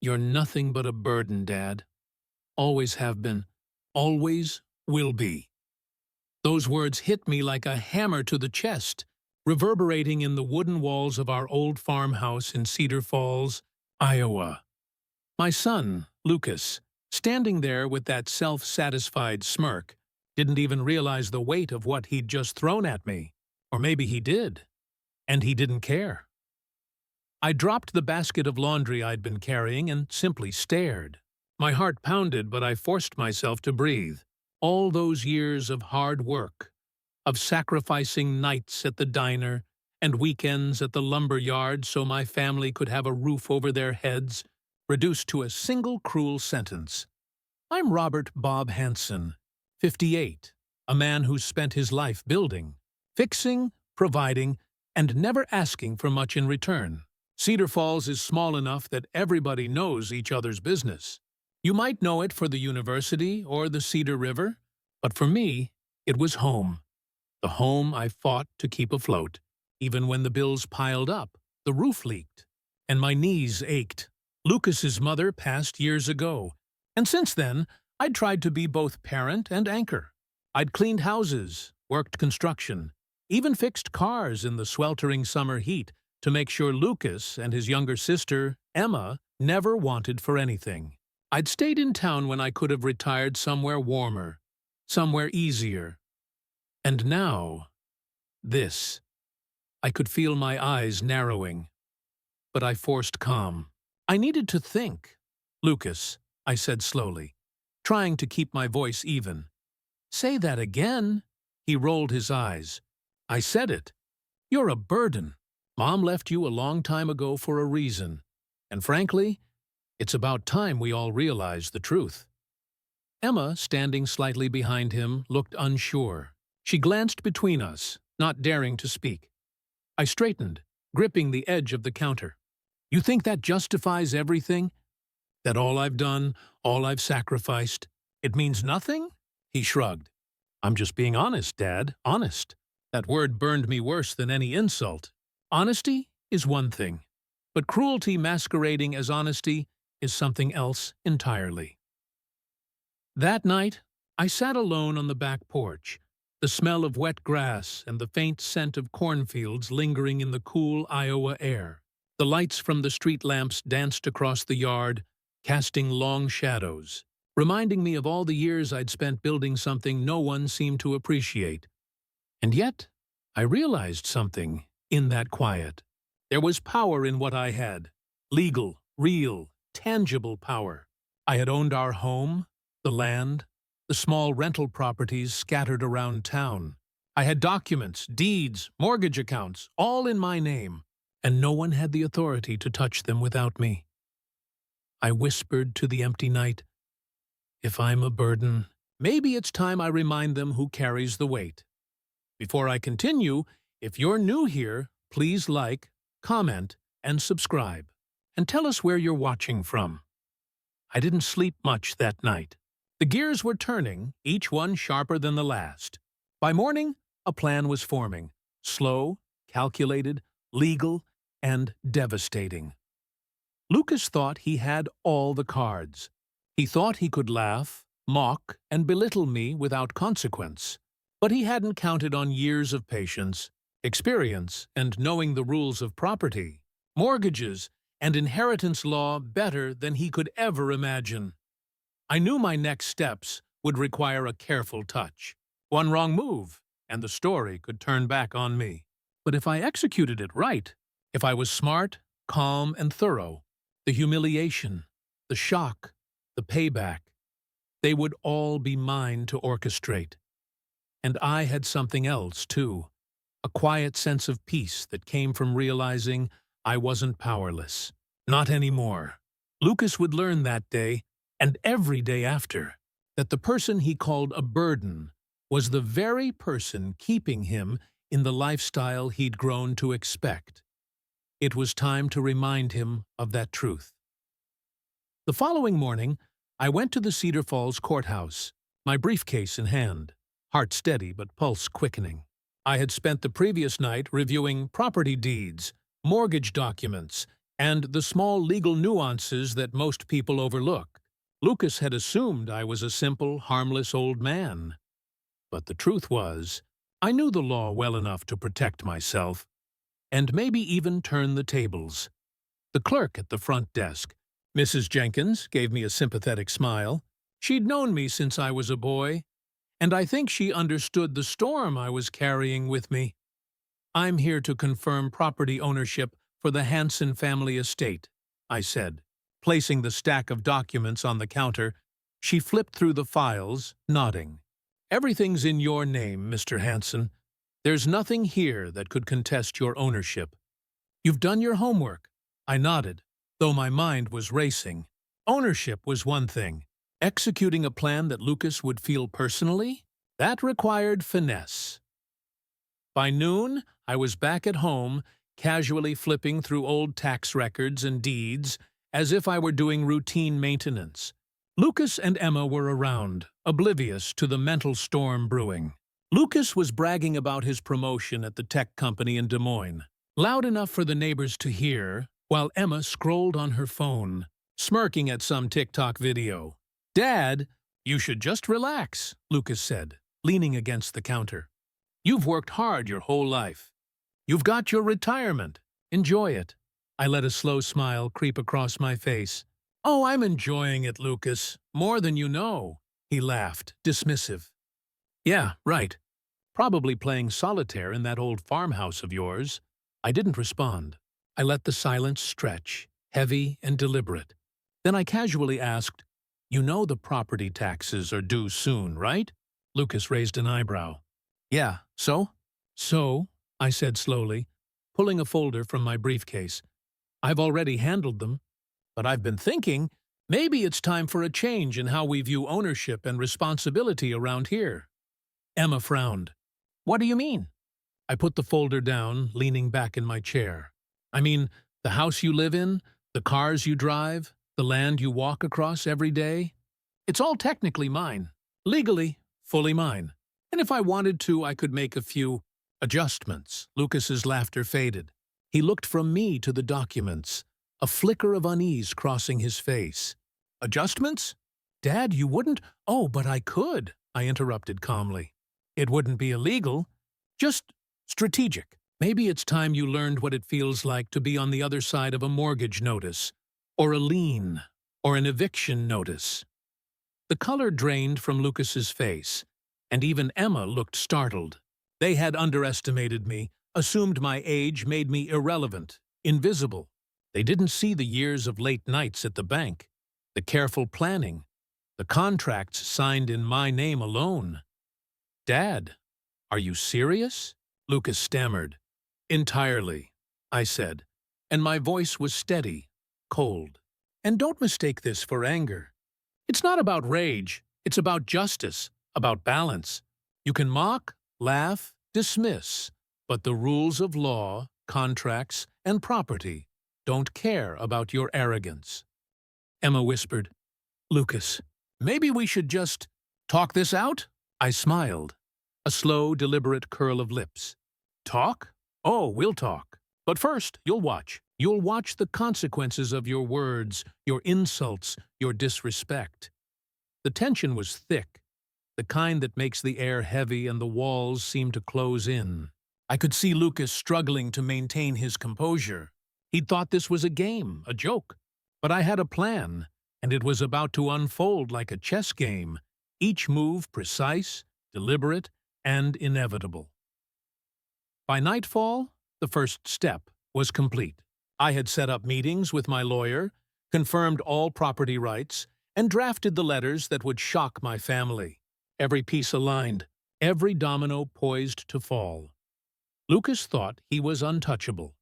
You're nothing but a burden, Dad. Always have been. Always will be. Those words hit me like a hammer to the chest, reverberating in the wooden walls of our old farmhouse in Cedar Falls, Iowa. My son, Lucas, standing there with that self-satisfied smirk, didn't even realize the weight of what he'd just thrown at me. Or maybe he did. And he didn't care. I dropped the basket of laundry I'd been carrying and simply stared. My heart pounded, but I forced myself to breathe. All those years of hard work, of sacrificing nights at the diner and weekends at the lumber yard so my family could have a roof over their heads, reduced to a single cruel sentence. I'm Robert Bob Hanson, 58, a man who's spent his life building, fixing, providing, and never asking for much in return. Cedar Falls is small enough that everybody knows each other's business. You might know it for the university or the Cedar River, but for me, it was home. The home I fought to keep afloat, even when the bills piled up, the roof leaked, and my knees ached. Lucas's mother passed years ago, and since then, I'd tried to be both parent and anchor. I'd cleaned houses, worked construction, even fixed cars in the sweltering summer heat to make sure Lucas and his younger sister, Emma, never wanted for anything. I'd stayed in town when I could have retired somewhere warmer, somewhere easier. And now, this. I could feel my eyes narrowing. But I forced calm. I needed to think. Lucas, I said slowly, trying to keep my voice even. Say that again. He rolled his eyes. I said it. You're a burden. Mom left you a long time ago for a reason. And frankly, it's about time we all realize the truth. Emma, standing slightly behind him, looked unsure. She glanced between us, not daring to speak. I straightened, gripping the edge of the counter. You think that justifies everything? That all I've done, all I've sacrificed, it means nothing? He shrugged. I'm just being honest, Dad, honest. That word burned me worse than any insult. Honesty is one thing, but cruelty masquerading as honesty is something else entirely. That night, I sat alone on the back porch, the smell of wet grass and the faint scent of cornfields lingering in the cool Iowa air. The lights from the street lamps danced across the yard, casting long shadows, reminding me of all the years I'd spent building something no one seemed to appreciate. And yet, I realized something in that quiet. There was power in what I had. Legal, real, tangible power. I had owned our home, the land, the small rental properties scattered around town. I had documents, deeds, mortgage accounts, all in my name, and no one had the authority to touch them without me. I whispered to the empty night, if I'm a burden, maybe it's time I remind them who carries the weight. Before I continue, if you're new here, please like, comment, and subscribe. And tell us where you're watching from. I didn't sleep much that night. The gears were turning, each one sharper than the last. By morning, a plan was forming. Slow, calculated, legal, and devastating. Lucas thought he had all the cards. He thought he could laugh, mock, and belittle me without consequence. But he hadn't counted on years of patience, experience, and knowing the rules of property, mortgages, and inheritance law better than he could ever imagine. I knew my next steps would require a careful touch. One wrong move, and the story could turn back on me. But if I executed it right, if I was smart, calm, and thorough, the humiliation, the shock, the payback, they would all be mine to orchestrate. And I had something else, too. A quiet sense of peace that came from realizing I wasn't powerless. Not anymore. Lucas would learn that day, and every day after, that the person he called a burden was the very person keeping him in the lifestyle he'd grown to expect. It was time to remind him of that truth. The following morning, I went to the Cedar Falls courthouse, my briefcase in hand, heart steady but pulse quickening. I had spent the previous night reviewing property deeds, mortgage documents, and the small legal nuances that most people overlook. Lucas had assumed I was a simple, harmless old man. But the truth was, I knew the law well enough to protect myself, and maybe even turn the tables. The clerk at the front desk, Mrs. Jenkins, gave me a sympathetic smile. She'd known me since I was a boy, and I think she understood the storm I was carrying with me. "I'm here to confirm property ownership for the Hanson family estate," I said. Placing the stack of documents on the counter, she flipped through the files, nodding. "Everything's in your name, Mr. Hanson. There's nothing here that could contest your ownership. You've done your homework." I nodded, though my mind was racing. Ownership was one thing. Executing a plan that Lucas would feel personally? That required finesse. By noon, I was back at home, casually flipping through old tax records and deeds, as if I were doing routine maintenance. Lucas and Emma were around, oblivious to the mental storm brewing. Lucas was bragging about his promotion at the tech company in Des Moines, loud enough for the neighbors to hear, while Emma scrolled on her phone, smirking at some TikTok video. "Dad, you should just relax," Lucas said, leaning against the counter. "You've worked hard your whole life. You've got your retirement. Enjoy it." I let a slow smile creep across my face. "Oh, I'm enjoying it, Lucas. More than you know." He laughed, dismissive. "Yeah, right. Probably playing solitaire in that old farmhouse of yours." I didn't respond. I let the silence stretch, heavy and deliberate. Then I casually asked, "You know the property taxes are due soon, right?" Lucas raised an eyebrow. "Yeah, so?" "So," I said slowly, pulling a folder from my briefcase. "I've already handled them, but I've been thinking maybe it's time for a change in how we view ownership and responsibility around here." Emma frowned. "What do you mean?" I put the folder down, leaning back in my chair. "I mean, the house you live in, the cars you drive, the land you walk across every day. It's all technically mine. Legally, fully mine. And if I wanted to, I could make a few adjustments." Lucas's laughter faded. He looked from me to the documents, a flicker of unease crossing his face. "Adjustments? Dad, you wouldn't—" "Oh, but I could," I interrupted calmly. "It wouldn't be illegal. Just strategic. Maybe it's time you learned what it feels like to be on the other side of a mortgage notice, or a lien, or an eviction notice." The color drained from Lucas's face, and even Emma looked startled. They had underestimated me, assumed my age made me irrelevant, invisible. They didn't see the years of late nights at the bank, the careful planning, the contracts signed in my name alone. "Dad, are you serious?" Lucas stammered. "Entirely," I said, and my voice was steady, cold. "And don't mistake this for anger. It's not about rage. It's about justice, about balance. You can mock, laugh, dismiss, but the rules of law, contracts, and property don't care about your arrogance." Emma whispered, "Lucas, maybe we should just talk this out?" I smiled, a slow, deliberate curl of lips. "Talk? Oh, we'll talk. But first, you'll watch. You'll watch the consequences of your words, your insults, your disrespect." The tension was thick, the kind that makes the air heavy and the walls seem to close in. I could see Lucas struggling to maintain his composure. He'd thought this was a game, a joke. But I had a plan, and it was about to unfold like a chess game, each move precise, deliberate, and inevitable. By nightfall, the first step was complete. I had set up meetings with my lawyer, confirmed all property rights, and drafted the letters that would shock my family. Every piece aligned, every domino poised to fall. Lucas thought he was untouchable,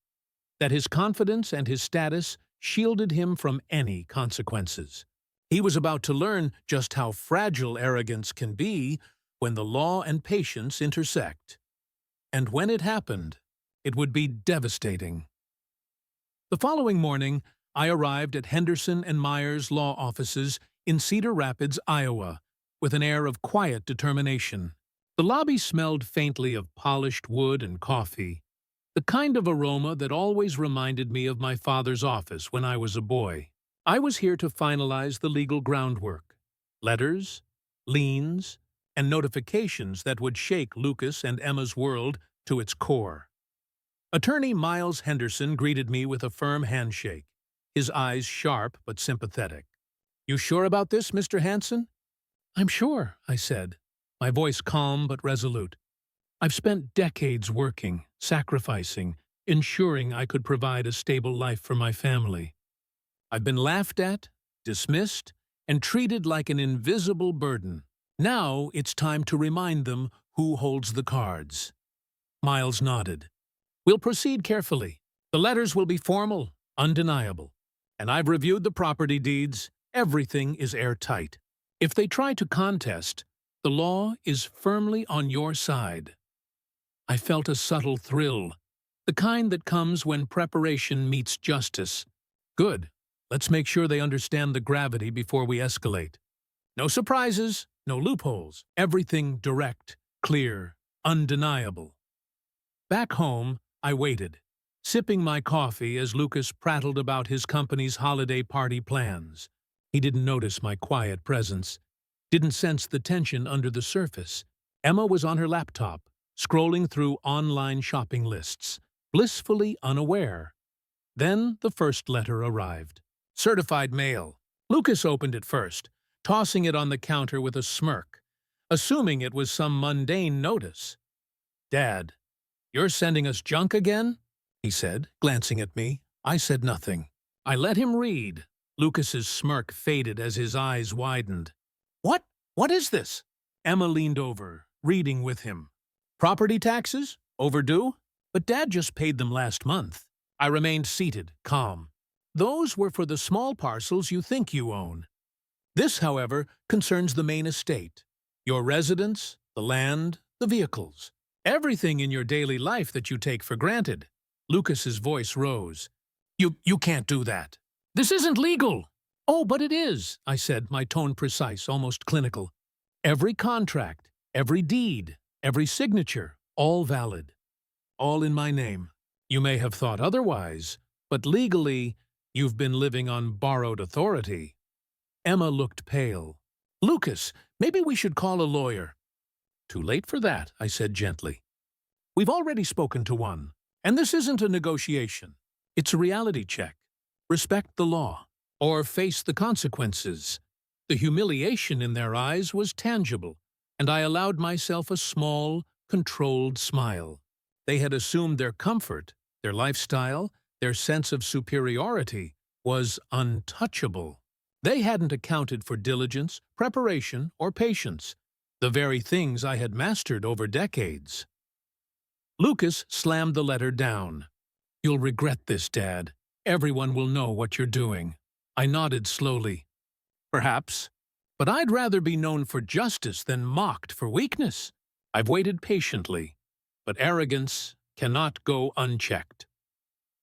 that his confidence and his status shielded him from any consequences. He was about to learn just how fragile arrogance can be when the law and patience intersect. And when it happened, it would be devastating. The following morning, I arrived at Henderson and Myers law offices in Cedar Rapids, Iowa, with an air of quiet determination. The lobby smelled faintly of polished wood and coffee, the kind of aroma that always reminded me of my father's office when I was a boy. I was here to finalize the legal groundwork. Letters, liens, and notifications that would shake Lucas and Emma's world to its core. Attorney Miles Henderson greeted me with a firm handshake, his eyes sharp but sympathetic. "You sure about this, Mr. Hanson?" "I'm sure," I said, my voice calm but resolute. "I've spent decades working, sacrificing, ensuring I could provide a stable life for my family. I've been laughed at, dismissed, and treated like an invisible burden. Now it's time to remind them who holds the cards." Miles nodded. "We'll proceed carefully. The letters will be formal, undeniable. And I've reviewed the property deeds. Everything is airtight. If they try to contest, the law is firmly on your side." I felt a subtle thrill, the kind that comes when preparation meets justice. Good. Let's make sure they understand the gravity before we escalate. No surprises, no loopholes. Everything direct, clear, undeniable. Back home, I waited, sipping my coffee as Lucas prattled about his company's holiday party plans. He didn't notice my quiet presence, didn't sense the tension under the surface. Emma was on her laptop, scrolling through online shopping lists, blissfully unaware. Then the first letter arrived. Certified mail. Lucas opened it first, tossing it on the counter with a smirk, assuming it was some mundane notice. "Dad, you're sending us junk again?" he said, glancing at me. I said nothing. I let him read. Lucas's smirk faded as his eyes widened. "What? What is this?" Emma leaned over, reading with him. "Property taxes? Overdue? But Dad just paid them last month." I remained seated, calm. "Those were for the small parcels you think you own. This, however, concerns the main estate. Your residence, the land, the vehicles. Everything in your daily life that you take for granted." Lucas's voice rose. You can't do that. This isn't legal." "Oh, but it is," I said, my tone precise, almost clinical. "Every contract, every deed, every signature, all valid. All in my name. You may have thought otherwise, but legally, you've been living on borrowed authority." Emma looked pale. "Lucas, maybe we should call a lawyer." "Too late for that," I said gently. "We've already spoken to one, and this isn't a negotiation. It's a reality check. Respect the law, or face the consequences." The humiliation in their eyes was tangible, and I allowed myself a small, controlled smile. They had assumed their comfort, their lifestyle, their sense of superiority was untouchable. They hadn't accounted for diligence, preparation, or patience, the very things I had mastered over decades. Lucas slammed the letter down. "You'll regret this, Dad. Everyone will know what you're doing." I nodded slowly. "Perhaps. But I'd rather be known for justice than mocked for weakness. I've waited patiently, but arrogance cannot go unchecked."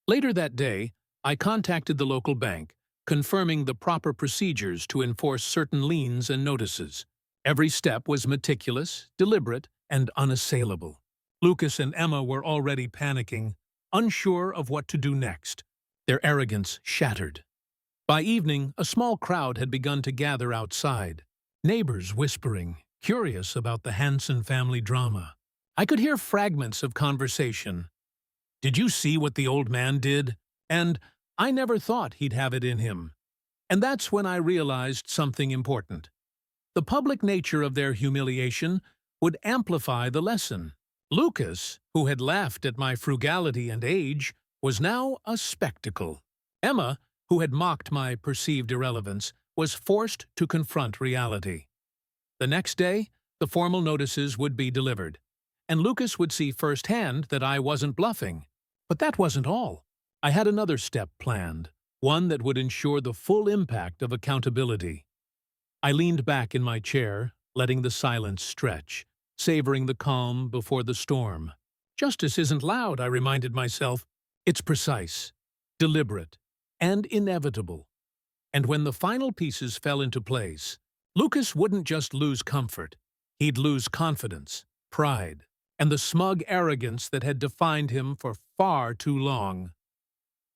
Later that day, I contacted the local bank, confirming the proper procedures to enforce certain liens and notices. Every step was meticulous, deliberate, and unassailable. Lucas and Emma were already panicking, unsure of what to do next, their arrogance shattered. By evening, a small crowd had begun to gather outside, neighbors whispering, curious about the Hanson family drama. I could hear fragments of conversation. "Did you see what the old man did?" And "I never thought he'd have it in him." And that's when I realized something important. The public nature of their humiliation would amplify the lesson. Lucas, who had laughed at my frugality and age, was now a spectacle. Emma, who had mocked my perceived irrelevance, was forced to confront reality. The next day, the formal notices would be delivered, and Lucas would see firsthand that I wasn't bluffing. But that wasn't all. I had another step planned, one that would ensure the full impact of accountability. I leaned back in my chair, letting the silence stretch, savoring the calm before the storm. Justice isn't loud, I reminded myself. It's precise, deliberate, and inevitable. And when the final pieces fell into place, Lucas wouldn't just lose comfort. He'd lose confidence, pride, and the smug arrogance that had defined him for far too long.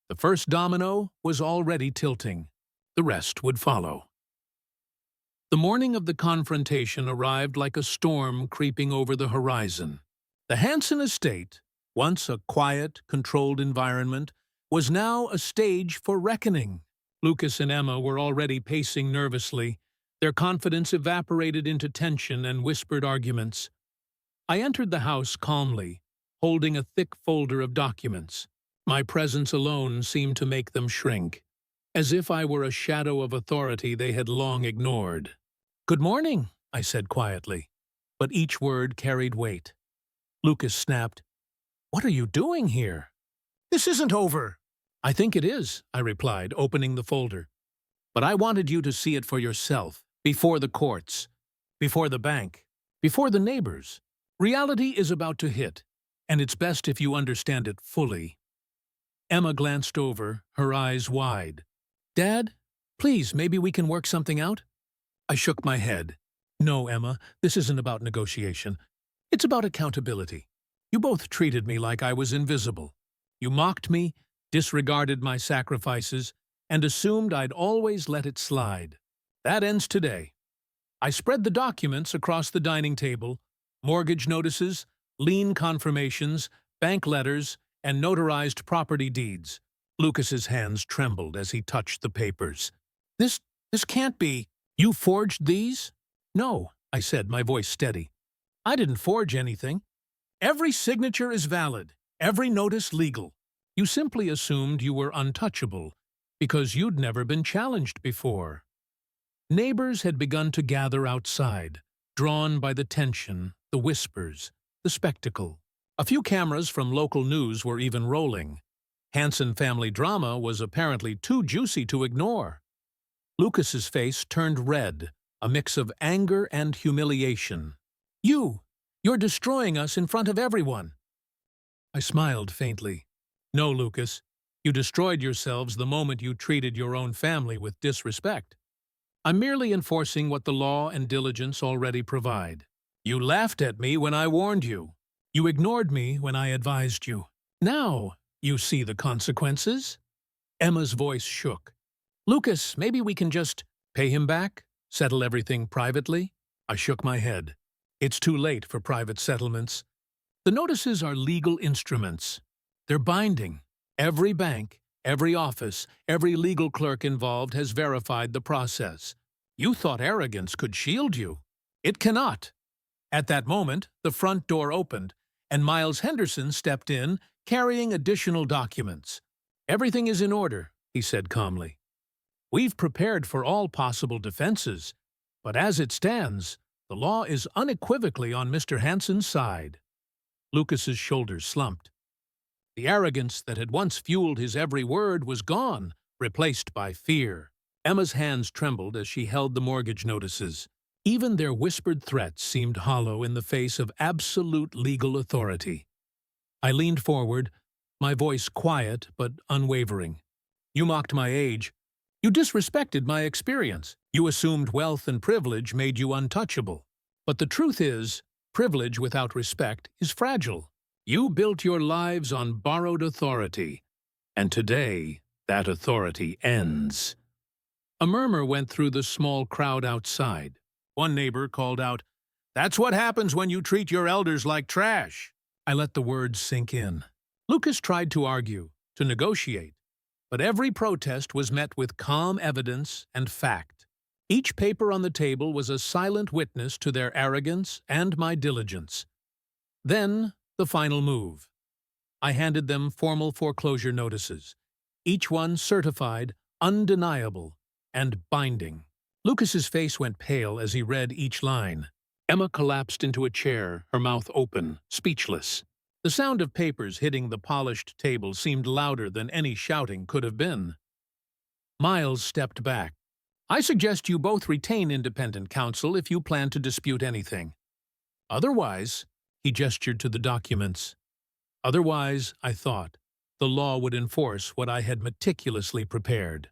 The first domino was already tilting. The rest would follow. The morning of the confrontation arrived like a storm creeping over the horizon. The Hanson estate, once a quiet, controlled environment, was now a stage for reckoning. Lucas and Emma were already pacing nervously. Their confidence evaporated into tension and whispered arguments. I entered the house calmly, holding a thick folder of documents. My presence alone seemed to make them shrink, as if I were a shadow of authority they had long ignored. "Good morning," I said quietly, but each word carried weight. Lucas snapped, "What are you doing here?" "This isn't over." "I think it is," I replied, opening the folder. "But I wanted you to see it for yourself, before the courts, before the bank, before the neighbors. Reality is about to hit, and it's best if you understand it fully." Emma glanced over, her eyes wide. "Dad, please, maybe we can work something out?" I shook my head. "No, Emma, this isn't about negotiation. It's about accountability. You both treated me like I was invisible. You mocked me, disregarded my sacrifices, and assumed I'd always let it slide. That ends today." I spread the documents across the dining table: mortgage notices, lien confirmations, bank letters, and notarized property deeds. Lucas's hands trembled as he touched the papers. This can't be. "You forged these?" "No," I said, my voice steady. "I didn't forge anything. Every signature is valid, every notice legal. You simply assumed you were untouchable because you'd never been challenged before." Neighbors had begun to gather outside, drawn by the tension, the whispers, the spectacle. A few cameras from local news were even rolling. Hanson family drama was apparently too juicy to ignore. Lucas's face turned red, a mix of anger and humiliation. You're destroying us in front of everyone." I smiled faintly. "No, Lucas, you destroyed yourselves the moment you treated your own family with disrespect. I'm merely enforcing what the law and diligence already provide. You laughed at me when I warned you. You ignored me when I advised you. Now you see the consequences." Emma's voice shook. "Lucas, maybe we can just pay him back? Settle everything privately?" I shook my head. "It's too late for private settlements. The notices are legal instruments. They're binding. Every bank, every office, every legal clerk involved has verified the process. You thought arrogance could shield you. It cannot." At that moment, the front door opened, and Miles Henderson stepped in, carrying additional documents. "Everything is in order," he said calmly. "We've prepared for all possible defenses, but as it stands, the law is unequivocally on Mr. Hanson's side." Lucas's shoulders slumped. The arrogance that had once fueled his every word was gone, replaced by fear. Emma's hands trembled as she held the mortgage notices. Even their whispered threats seemed hollow in the face of absolute legal authority. I leaned forward, my voice quiet but unwavering. "You mocked my age. You disrespected my experience. You assumed wealth and privilege made you untouchable. But the truth is, privilege without respect is fragile. You built your lives on borrowed authority, and today that authority ends." A murmur went through the small crowd outside. One neighbor called out, "That's what happens when you treat your elders like trash." I let the words sink in. Lucas tried to argue, to negotiate, but every protest was met with calm evidence and fact. Each paper on the table was a silent witness to their arrogance and my diligence. Then, the final move. I handed them formal foreclosure notices, each one certified, undeniable, and binding. Lucas's face went pale as he read each line. Emma collapsed into a chair, her mouth open, speechless. The sound of papers hitting the polished table seemed louder than any shouting could have been. Miles stepped back. "I suggest you both retain independent counsel if you plan to dispute anything. Otherwise," he gestured to the documents. "Otherwise," I thought, "the law would enforce what I had meticulously prepared."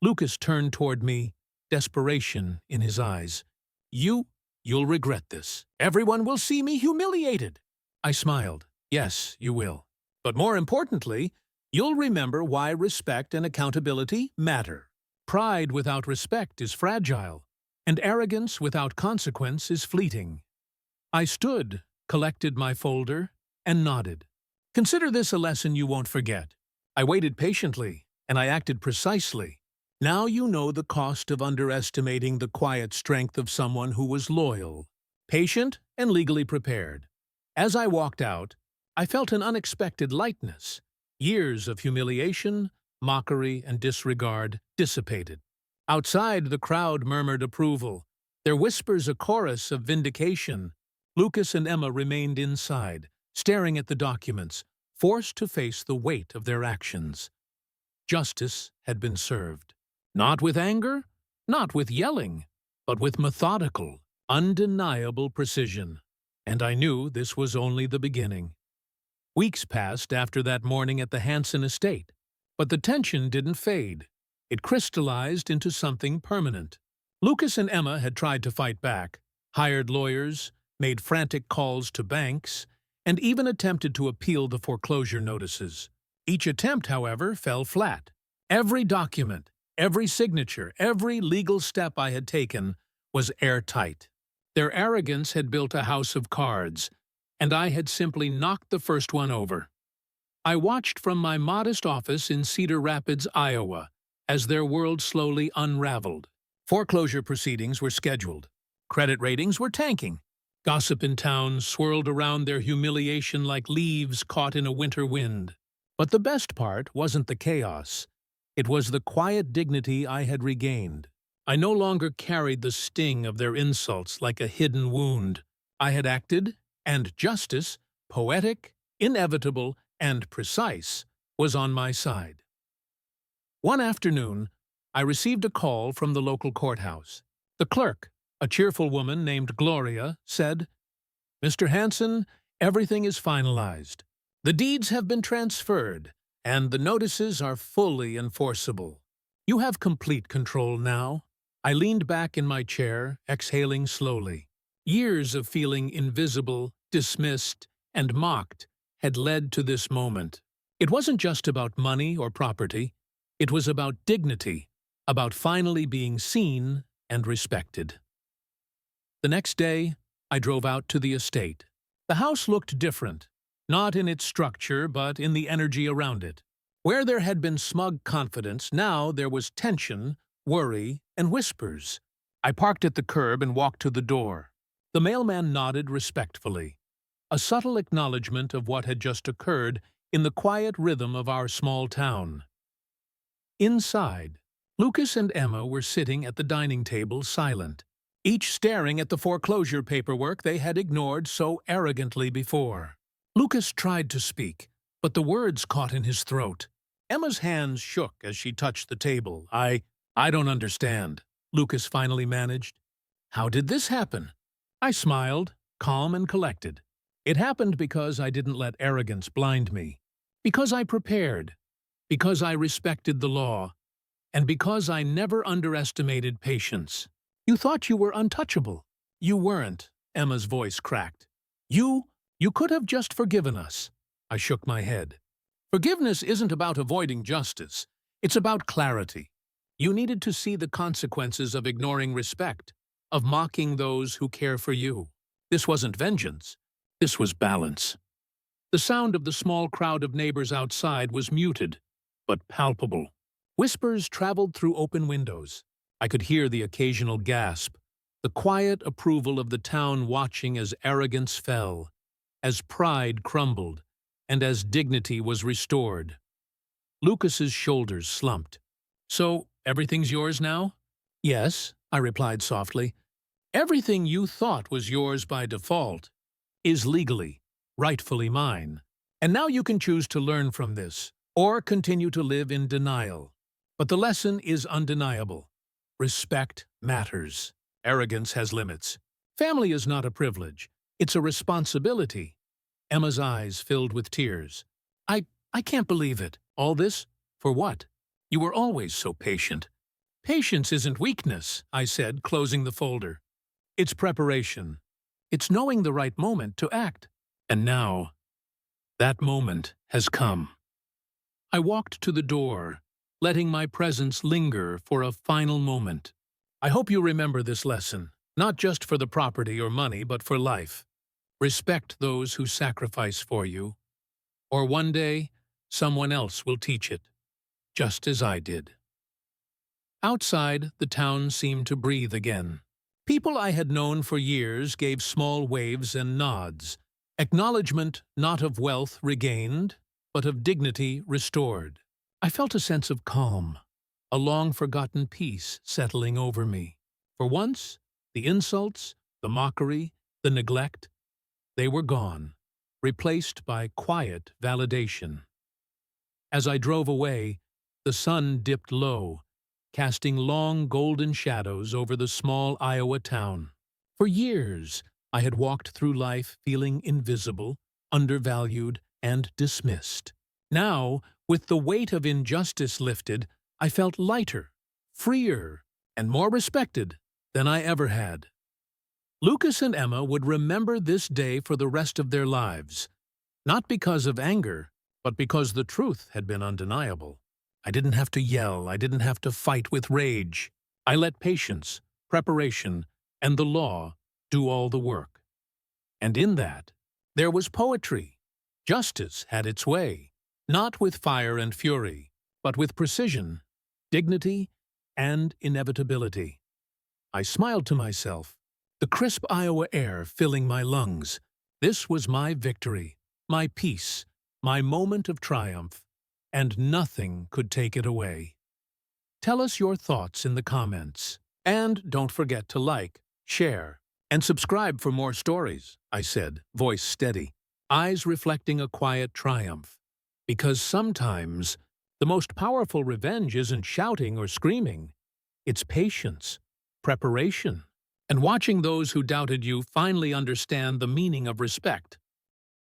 Lucas turned toward me, desperation in his eyes. You You'll regret this. Everyone will see me humiliated." I smiled. "Yes, you will. But more importantly, you'll remember why respect and accountability matter. Pride without respect is fragile, and arrogance without consequence is fleeting." I stood, collected my folder, and nodded. "Consider this a lesson you won't forget. I waited patiently, and I acted precisely. Now you know the cost of underestimating the quiet strength of someone who was loyal, patient, and legally prepared." As I walked out, I felt an unexpected lightness. Years of humiliation, mockery, and disregard dissipated. Outside, the crowd murmured approval, their whispers a chorus of vindication. Lucas and Emma remained inside, staring at the documents, forced to face the weight of their actions. Justice had been served. Not with anger, not with yelling, but with methodical, undeniable precision. And I knew this was only the beginning. Weeks passed after that morning at the Hanson estate, but the tension didn't fade. It crystallized into something permanent. Lucas and Emma had tried to fight back, hired lawyers, made frantic calls to banks, and even attempted to appeal the foreclosure notices. Each attempt, however, fell flat. Every document, every signature, every legal step I had taken was airtight. Their arrogance had built a house of cards, and I had simply knocked the first one over. I watched from my modest office in Cedar Rapids, Iowa, as their world slowly unraveled. Foreclosure proceedings were scheduled. Credit ratings were tanking. Gossip in town swirled around their humiliation like leaves caught in a winter wind. But the best part wasn't the chaos. It was the quiet dignity I had regained. I no longer carried the sting of their insults like a hidden wound. I had acted, and justice, poetic, inevitable, and precise, was on my side. One afternoon, I received a call from the local courthouse. The clerk, a cheerful woman named Gloria, said, "Mr. Hanson, everything is finalized. The deeds have been transferred, and the notices are fully enforceable. You have complete control now." I leaned back in my chair, exhaling slowly. Years of feeling invisible, dismissed, and mocked had led to this moment. It wasn't just about money or property. It was about dignity, about finally being seen and respected. The next day, I drove out to the estate. The house looked different, not in its structure but in the energy around it. Where there had been smug confidence, now there was tension, worry, and whispers. I parked at the curb and walked to the door. The mailman nodded respectfully, a subtle acknowledgement of what had just occurred in the quiet rhythm of our small town. Inside, Lucas and Emma were sitting at the dining table silent, each staring at the foreclosure paperwork they had ignored so arrogantly before. Lucas tried to speak, but the words caught in his throat. Emma's hands shook as she touched the table. I don't understand," Lucas finally managed. "How did this happen?" I smiled, calm and collected. It happened because I didn't let arrogance blind me. Because I prepared. Because I respected the law. And because I never underestimated patience. "You thought you were untouchable." "You weren't," Emma's voice cracked. You could have just forgiven us." I shook my head. "Forgiveness isn't about avoiding justice. It's about clarity. You needed to see the consequences of ignoring respect, of mocking those who care for you. This wasn't vengeance. This was balance." The sound of the small crowd of neighbors outside was muted, but palpable. Whispers traveled through open windows. I could hear the occasional gasp, the quiet approval of the town watching as arrogance fell, as pride crumbled, and as dignity was restored. Lucas's shoulders slumped. "So, everything's yours now?" "Yes," I replied softly. "Everything you thought was yours by default is legally, rightfully mine. And now you can choose to learn from this, or continue to live in denial. But the lesson is undeniable. Respect matters. Arrogance has limits. Family is not a privilege. It's a responsibility." Emma's eyes filled with tears. I can't believe it. All this? For what? You were always so patient." "Patience isn't weakness," I said, closing the folder. It's preparation. It's knowing the right moment to act. And now, that moment has come. I walked to the door, letting my presence linger for a final moment. I hope you remember this lesson, not just for the property or money, but for life. Respect those who sacrifice for you, or one day, someone else will teach it, just as I did. Outside, the town seemed to breathe again. People I had known for years gave small waves and nods, acknowledgement not of wealth regained, but of dignity restored. I felt a sense of calm, a long-forgotten peace settling over me. For once, the insults, the mockery, the neglect, they were gone, replaced by quiet validation. As I drove away, the sun dipped low, casting long golden shadows over the small Iowa town. For years, I had walked through life feeling invisible, undervalued, and dismissed. Now, with the weight of injustice lifted, I felt lighter, freer, and more respected than I ever had. Lucas and Emma would remember this day for the rest of their lives, not because of anger, but because the truth had been undeniable. I didn't have to yell, I didn't have to fight with rage. I let patience, preparation, and the law do all the work. And in that, there was poetry. Justice had its way, not with fire and fury, but with precision, dignity, and inevitability. I smiled to myself, the crisp Iowa air filling my lungs. This was my victory, my peace, my moment of triumph, and nothing could take it away. Tell us your thoughts in the comments. And don't forget to like, share, and subscribe for more stories, I said, voice steady, eyes reflecting a quiet triumph. Because sometimes, the most powerful revenge isn't shouting or screaming. It's patience, preparation, and watching those who doubted you finally understand the meaning of respect.